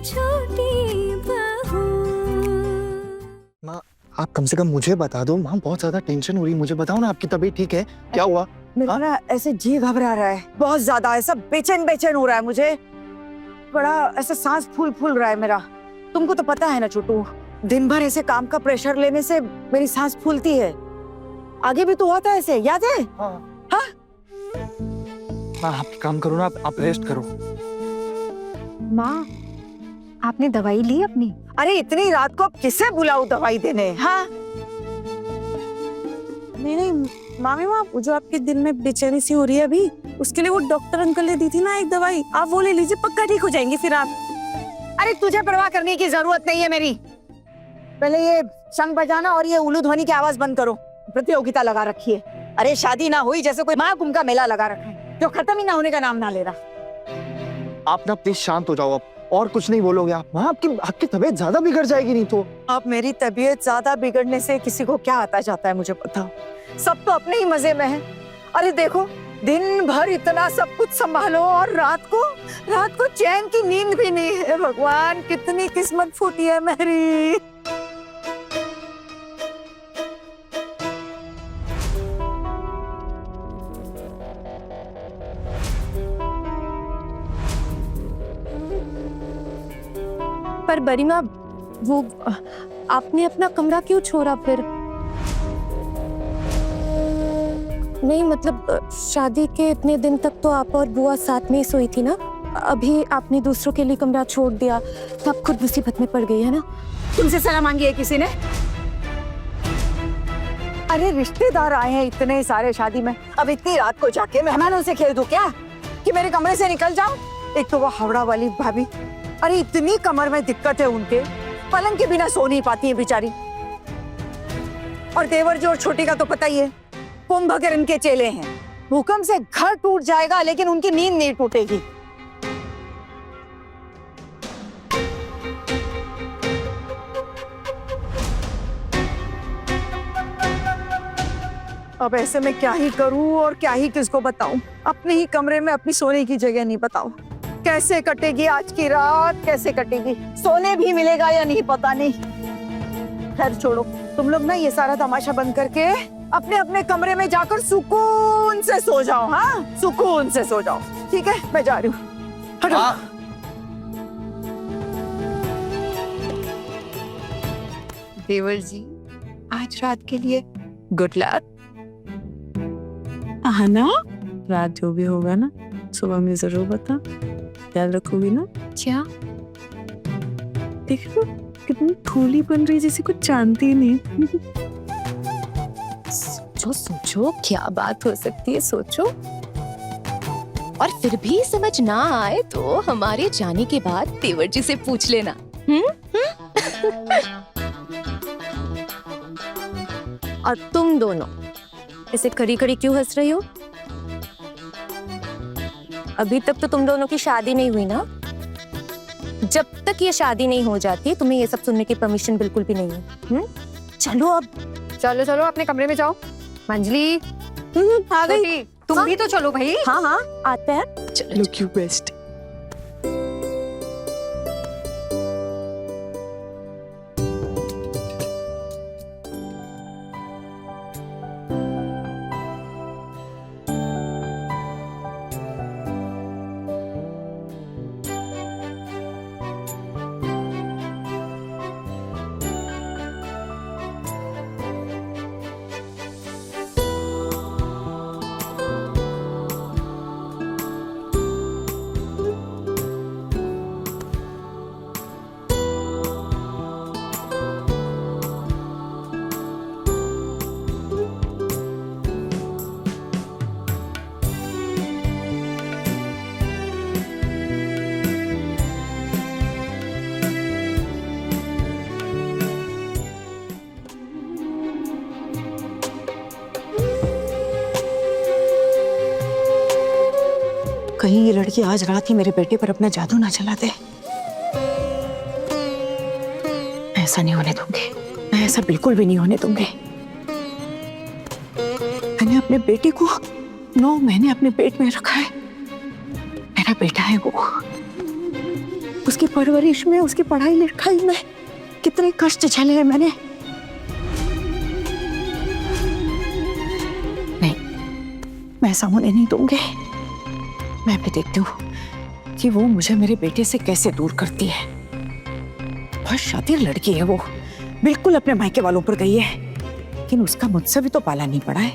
छोटी बहू। माँ आप कम से कम मुझे बता दो। माँ बहुत ज्यादा टेंशन हो रही है, मुझे बताओ ना आपकी तबीयत ठीक है? क्या हुआ? मेरा ना ऐसे जी घबरा रहा है बहुत ज्यादा, ऐसा बेचैन बेचैन हो रहा है मुझे, बड़ा ऐसा सांस फूल फूल रहा है मेरा। तुमको तो पता है ना छोटू, दिन भर ऐसे काम का प्रेशर लेने से मेरी सांस फूलती है। आगे भी तो हुआ था ऐसे, याद है? हाँ। हाँ? माँ आप काम करो ना, आप रेस्ट करो। माँ आपने दवाई ली अपनी? अरे इतनी रात को अब किसे बुलाऊं दवाई देने? हाँ नहीं मामी माँ, जो आपके दिल में बेचैनी सी हो रही है अभी, उसके लिए वो डॉक्टर अंकल ने दी थी ना एक दवाई, आप वो ले लीजिए, पक्का ठीक हो जाएंगे फिर आप। अरे तुझे परवाह करने की जरूरत नहीं है मेरी। पहले ये शंख बजाना और ये उल्लू ध्वनि की आवाज बंद करो। प्रतियोगिता लगा रखी है। अरे शादी ना हुई जैसे कोई महाकुंभ का मेला लगा रखा है, जो खत्म ही ना होने का नाम ना ले रहा। आप ना प्लीज शांत हो जाओ, आप और कुछ नहीं बोलोगे आप? माँ आपकी तबीयत ज्यादा बिगड़ जाएगी नहीं तो। अब मेरी तबीयत ज्यादा बिगड़ने से किसी को क्या आता जाता है मुझे बताओ। सब तो अपने ही मजे में है। अरे देखो दिन भर इतना सब कुछ संभालो और रात को चैन की नींद भी नहीं है। भगवान कितनी किस्मत फूटी है मेरी। पर बरीमा, वो आपने अपना कमरा क्यों छोड़ा फिर? नहीं मतलब शादी के इतने दिन तक तो आप और बुआ साथ में ही सोई थी ना, अभी आपने दूसरों के लिए कमरा छोड़ दिया तो आप खुद मुसीबत में पड़ गई है ना। तुमसे सलाह मांगी है किसी ने? अरे रिश्तेदार आए हैं इतने सारे शादी में, अब इतनी रात को जाके मेहमानों से खेल दूं क्या कि मेरे कमरे से निकल जाऊं? एक तो वो हावड़ा वाली भाभी, अरे इतनी कमर में दिक्कत है उनके, पलंग के बिना सो नहीं पाती है बेचारी। और देवर जी और छोटी का तो पता ही है, कुंभकर्ण के चेले हैं। भूकंप से घर टूट जाएगा लेकिन उनकी नींद नहीं टूटेगी। अब ऐसे में क्या ही करूं और क्या ही किसको बताऊं? अपने ही कमरे में अपनी सोने की जगह नहीं बताऊं। कैसे कटेगी आज की रात, कैसे कटेगी? सोने भी मिलेगा या नहीं पता नहीं। खैर छोड़ो, तुम लोग ना ये सारा तमाशा बंद करके अपने अपने कमरे में जाकर सुकून से सो जाओ। हाँ सुकून से सो जाओ, ठीक है? मैं जा रही हूँ। हटो। देवर जी आज रात के लिए गुड लक। हाँ ना, रात जो भी होगा ना सुबह में जरूर बता, ख्याल रखोगी ना? क्या? देखो कितनी फूली बन रही, जैसे कुछ जानती नहीं। सोचो सोचो क्या बात हो सकती है, सोचो। और फिर भी समझ ना आए तो हमारे जाने के बाद देवर जी से पूछ लेना। और तुम दोनों ऐसे कड़ी कड़ी क्यों हंस रही हो? अभी तक तो तुम दोनों की शादी नहीं हुई ना? जब तक ये शादी नहीं हो जाती तुम्हें ये सब सुनने की परमिशन बिल्कुल भी नहीं है। चलो अब चलो चलो अपने कमरे में जाओ। मंजली आ गई। तुम भी तो चलो भाई। हाँ हाँ आते हैं। चलो लुक यू बेस्ट। कहीं ये लड़की आज रात ही मेरे बेटे पर अपना जादू ना चला दे। ऐसा नहीं होने दूंगी, मैं ऐसा बिल्कुल भी नहीं होने दूंगी। मैंने अपने बेटे को 9 महीने अपने पेट में रखा है, मेरा बेटा है वो। उसकी परवरिश में, उसकी पढ़ाई लिखाई में कितने कष्ट झेले हैं मैंने। नहीं, मैं ऐसा होने नहीं दूंगी। मैं भी देखती हूँ कि वो मुझे मेरे बेटे से कैसे दूर करती है। बहुत शातिर लड़की है वो, बिल्कुल अपने मायके वालों पर गई है, लेकिन उसका मुझसे भी तो पाला नहीं पड़ा है।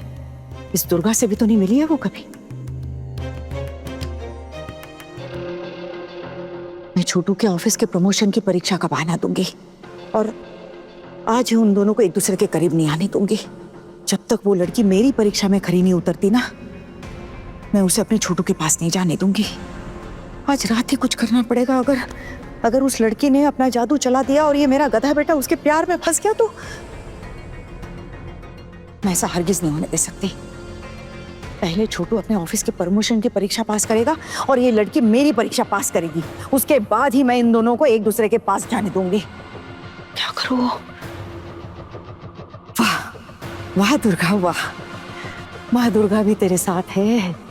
इस दुर्गा से भी तो नहीं मिली है वो कभी। मैं छोटू के ऑफिस के प्रमोशन की परीक्षा का बहाना दूंगी और आज ही उन दोनों को एक दूसरे के करीब नहीं आने दूंगी। जब तक वो लड़की मेरी परीक्षा में खरी नहीं उतरती ना, मैं उसे अपने छोटू के पास नहीं जाने दूंगी। आज रात ही कुछ करना पड़ेगा। अगर उस लड़की ने अपना जादू चला दिया और ये मेरा गधा बेटा उसके प्यार में फंस गया तो मैं ऐसा हरगिज नहीं होने दे सकती। पहले छोटू अपने ऑफिस के प्रमोशन की परीक्षा पास करेगा और ये लड़की मेरी परीक्षा पास करेगी। उसके बाद ही मैं इन दोनों को एक दूसरे के पास जाने दूंगी। क्या करूं? वाह वाह दुर्गा, वाह माँ दुर्गा भी तेरे साथ है।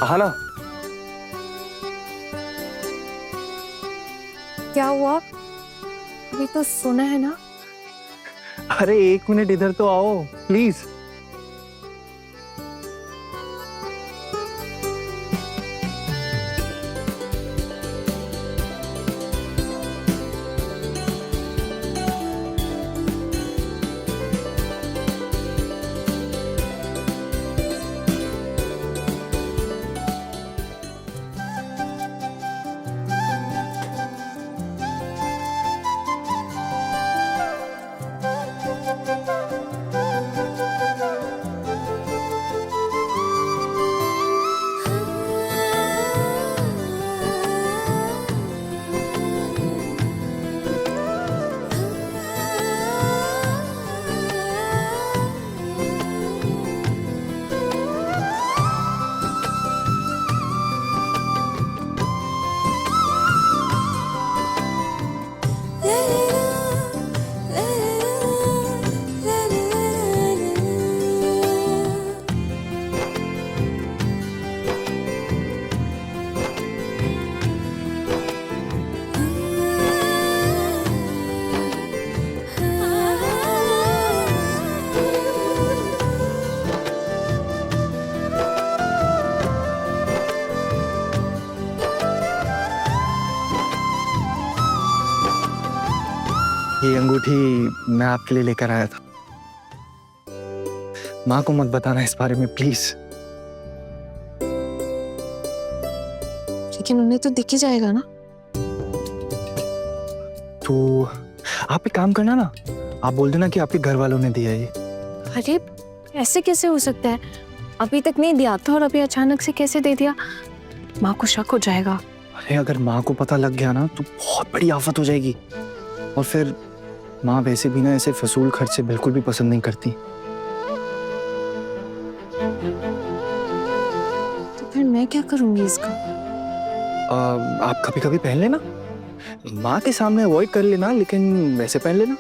हाँ ना, क्या हुआ? अभी तो सुना है ना। अरे 1 मिनट इधर तो आओ प्लीज। ये अंगूठी मैं आपके लिए लेकर आया था। माँ को मत बताना इस बारे में प्लीज। लेकिन उन्हें तो दिख ही जाएगा ना। तो आप एक काम करना ना, आप बोल देना कि आपके घर वालों ने दिया ये। अरे ऐसे कैसे हो सकता है? अभी तक नहीं दिया था और अभी अचानक से कैसे दे दिया? माँ को शक हो जाएगा। अरे अगर माँ को पता लग गया ना तो बहुत बड़ी आफत हो जाएगी। और फिर माँ वैसे भी ना ऐसे फजूल खर्चे बिल्कुल भी पसंद नहीं करती। तो फिर मैं क्या करूंगी इसका? आप कभी कभी पहन लेना, माँ के सामने अवॉइड कर लेना, लेकिन वैसे पहन लेना।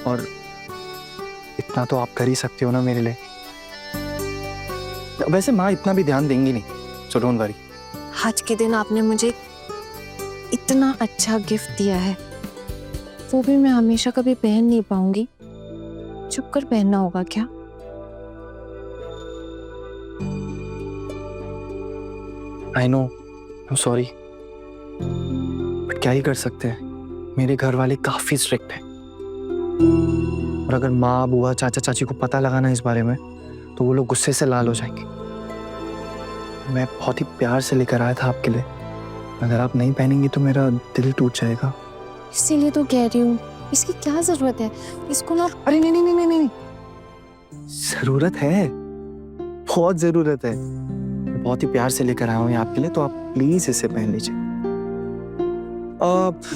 और इतना तो आप कर ही सकते हो ना मेरे लिए। वैसे माँ इतना भी ध्यान देंगी नहीं, सो डोंट वरी। आज के दिन आपने मुझे इतना अच्छा गिफ्ट दिया है, वो भी मैं हमेशा कभी पहन नहीं पाऊंगी। छुप कर पहनना होगा क्या? आई नो, सॉरी, बट क्या ही कर सकते हैं। मेरे घर वाले काफी स्ट्रिक्ट हैं और अगर माँ, बुआ, चाचा, चाची को पता लगा ना इस बारे में तो वो लोग गुस्से से लाल हो जाएंगे। मैं बहुत ही प्यार से लेकर आया था आपके लिए। अगर आप नहीं पहनेंगी तो मेरा दिल टूट जाएगा। इसीलिए तो कह रही हूँ इसकी क्या जरूरत है? इसको ना अरे नहीं नहीं नहीं नहीं नहीं, जरूरत है, बहुत जरूरत है। मैं बहुत ही प्यार से लेकर आया हूँ ये आपके लिए, तो आप प्लीज इसे पहन लीजिए।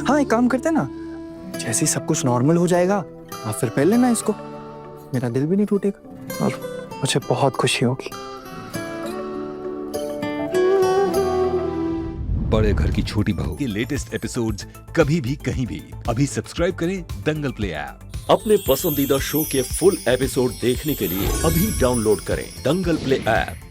हाँ, एक काम करते हैं ना, जैसे ही सब कुछ नॉर्मल हो जाएगा आप फिर पहन लेना इसको, मेरा दिल भी नहीं टूटेगा और मुझे बहुत खुशी होगी। बड़े घर की छोटी बहू के लेटेस्ट एपिसोड्स कभी भी कहीं भी अभी सब्सक्राइब करें दंगल प्ले ऐप। अपने पसंदीदा शो के फुल एपिसोड देखने के लिए अभी डाउनलोड करें दंगल प्ले ऐप।